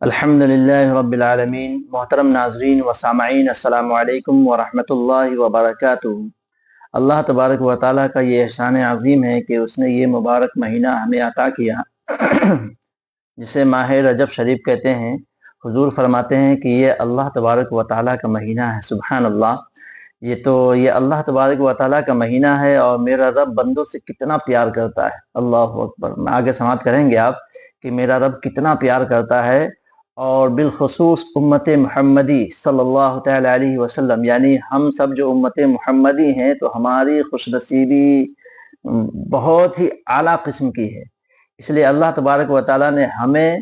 الحمدللہ رب العالمین۔ محترم ناظرین و سامعین، السلام علیکم ورحمۃ اللہ وبرکاتہ۔ اللہ تبارک و تعالیٰ کا یہ احسان عظیم ہے کہ اس نے یہ مبارک مہینہ ہمیں عطا کیا جسے ماہ رجب شریف کہتے ہیں۔ حضور فرماتے ہیں کہ یہ اللہ تبارک و تعالیٰ کا مہینہ ہے۔ سبحان اللہ، یہ اللہ تبارک و تعالیٰ کا مہینہ ہے اور میرا رب بندوں سے کتنا پیار کرتا ہے۔ اللہ اکبر۔ آگے سماعت کریں گے آپ کہ میرا رب کتنا پیار کرتا ہے، اور بالخصوص امت محمدی صلی اللہ تعالیٰ علیہ وسلم، یعنی ہم سب جو امت محمدی ہیں تو ہماری خوش نصیبی بہت ہی اعلیٰ قسم کی ہے۔ اس لیے اللہ تبارک و تعالیٰ نے ہمیں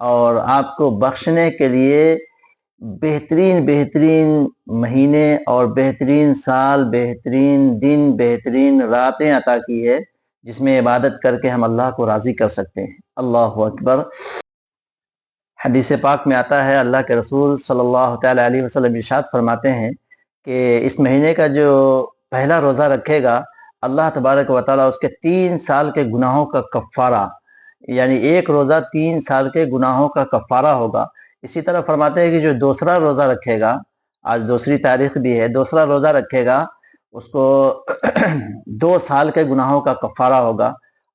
اور آپ کو بخشنے کے لیے بہترین مہینے اور بہترین سال، بہترین دن، بہترین راتیں عطا کی ہے، جس میں عبادت کر کے ہم اللہ کو راضی کر سکتے ہیں۔ اللہ اکبر۔ حدیث پاک میں آتا ہے، اللہ کے رسول صلی اللہ تعالیٰ علیہ وسلم ارشاد فرماتے ہیں کہ اس مہینے کا جو پہلا روزہ رکھے گا، اللہ تبارک و تعالیٰ اس کے 3 سال کے گناہوں کا کفارہ، یعنی ایک روزہ 3 سال کے گناہوں کا کفارہ ہوگا۔ اسی طرح فرماتے ہیں کہ جو دوسرا روزہ رکھے گا، آج دوسری تاریخ بھی ہے، دوسرا روزہ رکھے گا اس کو 2 سال کے گناہوں کا کفارہ ہوگا،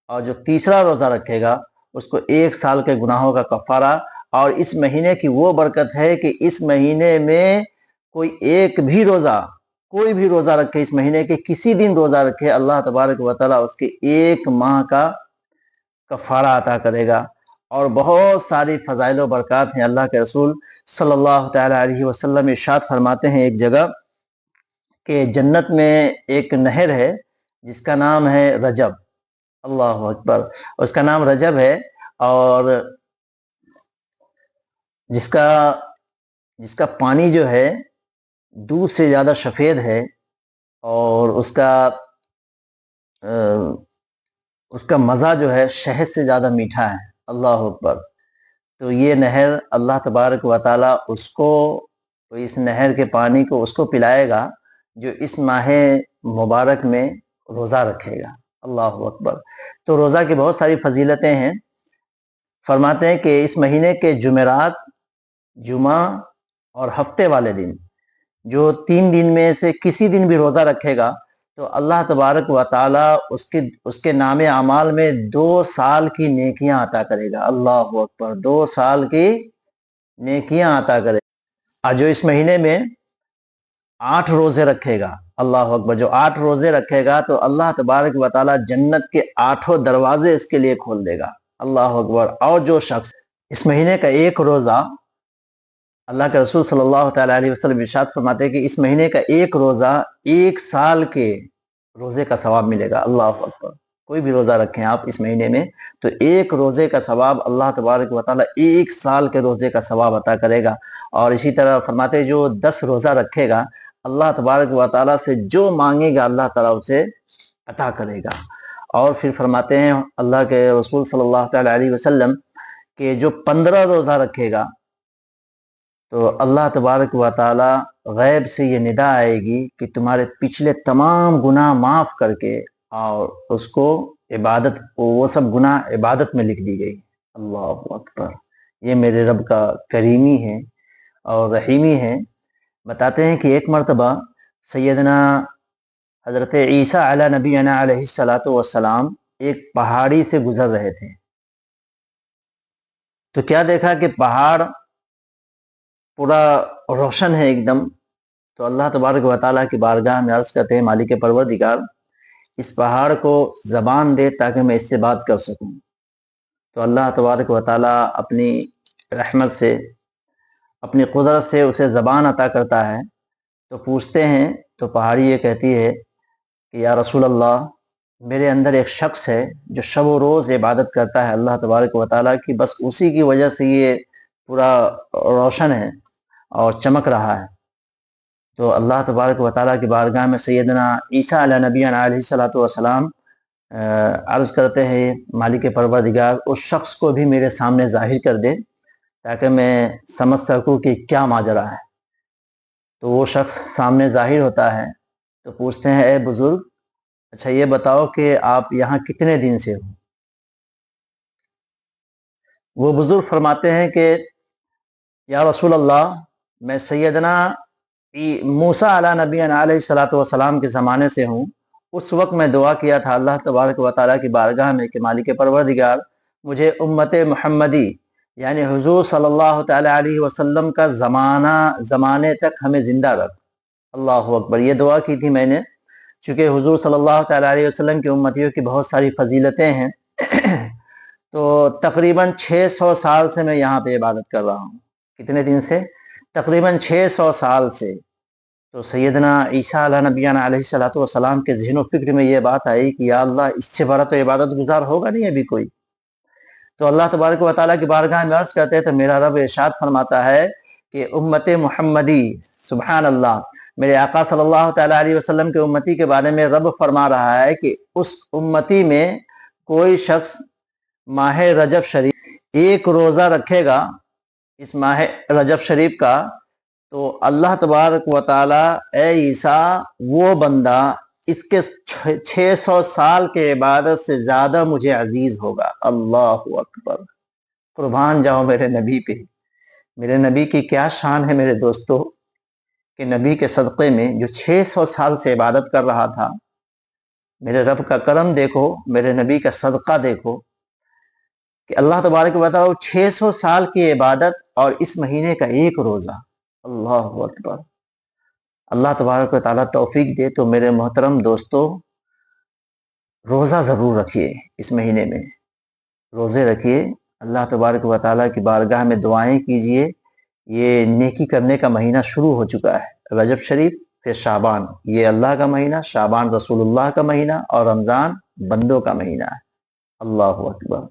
اور جو تیسرا روزہ رکھے گا اس کو 1 سال کے گناہوں کا کفارہ۔ اور اس مہینے کی وہ برکت ہے کہ اس مہینے میں کوئی بھی روزہ رکھے، اس مہینے کے کسی دن روزہ رکھے، اللہ تبارک و تعالیٰ اس کے 1 ماہ کا کفارہ عطا کرے گا۔ اور بہت ساری فضائل و برکات ہیں۔ اللہ کے رسول صلی اللہ تعالیٰ علیہ وسلم ارشاد فرماتے ہیں ایک جگہ کہ جنت میں ایک نہر ہے جس کا نام ہے رجب۔ اللہ اکبر۔ اس کا نام رجب ہے، اور جس کا پانی جو ہے دودھ سے زیادہ سفید ہے، اور اس کا مزہ جو ہے شہد سے زیادہ میٹھا ہے۔ اللہ اکبر۔ تو یہ نہر اللہ تبارک و تعالیٰ اس نہر کے پانی کو اس کو پلائے گا جو اس ماہ مبارک میں روزہ رکھے گا۔ اللہ اکبر۔ تو روزہ کی بہت ساری فضیلتیں ہیں۔ فرماتے ہیں کہ اس مہینے کے جمعرات، جمعہ اور ہفتے والے دن، جو 3 دن میں سے کسی دن بھی روزہ رکھے گا تو اللہ تبارک و تعالیٰ اس کے نام اعمال میں 2 سال کی نیکیاں عطا کرے گا۔ اللہ اکبر۔ 2 سال کی نیکیاں عطا کرے گا۔ اور جو اس مہینے میں 8 روزے رکھے گا، اللہ اکبر، جو 8 روزے رکھے گا تو اللہ تبارک و تعالیٰ جنت کے 8 دروازے اس کے لیے کھول دے گا۔ اللہ اکبر۔ اور جو شخص اس مہینے کا 1 روزہ، اللہ کے رسول صلی اللہ تعالیٰ علیہ وسلم ارشاد فرماتے ہیں کہ اس مہینے کا 1 روزہ 1 سال کے روزے کا ثواب ملے گا۔ اللہ اکبر۔ کوئی بھی روزہ رکھیں آپ اس مہینے میں تو 1 روزے کا ثواب اللہ تبارک و تعالیٰ 1 سال کے روزے کا ثواب عطا کرے گا۔ اور اسی طرح فرماتے ہیں جو 10 روزہ رکھے گا، اللہ تبارک و تعالیٰ سے جو مانگے گا اللہ تعالیٰ اسے عطا کرے گا۔ اور پھر فرماتے ہیں اللہ کے رسول صلی اللہ تعالیٰ علیہ وسلم کہ جو 15 روزہ رکھے گا تو اللہ تبارک و تعالیٰ غیب سے یہ ندا آئے گی کہ تمہارے پچھلے تمام گناہ معاف کر کے، اور اس کو وہ سب گناہ عبادت میں لکھ دی گئی۔ اللہ اکبر۔ یہ میرے رب کا کریمی ہے اور رحیمی ہے۔ بتاتے ہیں کہ ایک مرتبہ سیدنا حضرت عیسیٰ علیہ نبینا علیہ الصلاۃ والسلام ایک پہاڑی سے گزر رہے تھے، تو کیا دیکھا کہ پہاڑ پورا روشن ہے ایک دم۔ تو اللہ تبارک و تعالیٰ کی بارگاہ میں عرض کرتے ہیں، مالک پروردگار، اس پہاڑ کو زبان دے تاکہ میں اس سے بات کر سکوں۔ تو اللہ تبارک و تعالیٰ اپنی رحمت سے، اپنی قدرت سے اسے زبان عطا کرتا ہے۔ تو پوچھتے ہیں تو پہاڑی یہ کہتی ہے کہ یا رسول اللہ، میرے اندر ایک شخص ہے جو شب و روز عبادت کرتا ہے اللہ تبارک و تعالیٰ کی، بس اسی کی وجہ سے یہ پورا روشن ہے اور چمک رہا ہے۔ تو اللہ تبارک و تعالیٰ کی بارگاہ میں سیدنا عیسیٰ علیہ نبینا علیہ الصلاۃ والسلام عرض کرتے ہیں، مالک پروردگار، اس شخص کو بھی میرے سامنے ظاہر کر دے تاکہ میں سمجھ سکوں کہ کیا ماجرا ہے۔ تو وہ شخص سامنے ظاہر ہوتا ہے تو پوچھتے ہیں، اے بزرگ، اچھا یہ بتاؤ کہ آپ یہاں کتنے دن سے ہو؟ وہ بزرگ فرماتے ہیں کہ یا رسول اللہ، میں سیدنا موسیٰ علیہ نبی علیہ الصلوۃ والسلام کے زمانے سے ہوں۔ اس وقت میں دعا کیا تھا اللہ تبارک و تعالیٰ کی بارگاہ میں کہ مالک پروردگار، مجھے امت محمدی یعنی حضور صلی اللہ تعالی علیہ وسلم کا زمانے تک ہمیں زندہ رکھ۔ اللہ اکبر، یہ دعا کی تھی میں نے، چونکہ حضور صلی اللہ تعالی علیہ وسلم کی امتیوں کی بہت ساری فضیلتیں ہیں۔ تو تقریباً 600 سال سے میں یہاں پہ عبادت کر رہا ہوں۔ کتنے دن سے؟ تقریباً 600 سال سے۔ تو سیدنا عیسیٰ علیہ نبینا علیہ الصلوۃ والسلام کے ذہن و فکر میں یہ بات آئی کہ یا اللہ، اس سے بڑا تو عبادت گزار ہوگا نہیں ابھی کوئی۔ تو اللہ تبارک و تعالیٰ کی بارگاہ میں عرض کرتے ہیں تو میرا رب ارشاد فرماتا ہے کہ امت محمدی، سبحان اللہ، میرے آقا صلی اللہ تعالیٰ علیہ وسلم کے امتی کے بارے میں رب فرما رہا ہے کہ اس امتی میں کوئی شخص ماہ رجب شریف ایک روزہ رکھے گا، اس ماہ رجب شریف کا، تو اللہ تبارک و تعالیٰ اے عیسیٰ، وہ بندہ اس کے 600 سال کے عبادت سے زیادہ مجھے عزیز ہوگا۔ اللہ اکبر، قربان جاؤ میرے نبی پہ۔ میرے نبی کی کیا شان ہے میرے دوستو، کہ نبی کے صدقے میں جو 600 سال سے عبادت کر رہا تھا، میرے رب کا کرم دیکھو، میرے نبی کا صدقہ دیکھو کہ اللہ تبارک و تعالیٰ 600 سال کی عبادت اور اس مہینے کا ایک روزہ۔ اللہ اکبر، اللہ تبارک و تعالیٰ توفیق دے تو میرے محترم دوستو، روزہ ضرور رکھیے، اس مہینے میں روزے رکھیے، اللہ تبارک و تعالیٰ کی بارگاہ میں دعائیں کیجئے۔ یہ نیکی کرنے کا مہینہ شروع ہو چکا ہے، رجب شریف، پھر شعبان، یہ اللہ کا مہینہ، شعبان رسول اللہ کا مہینہ، اور رمضان بندوں کا مہینہ ہے۔ اللہ اکبر۔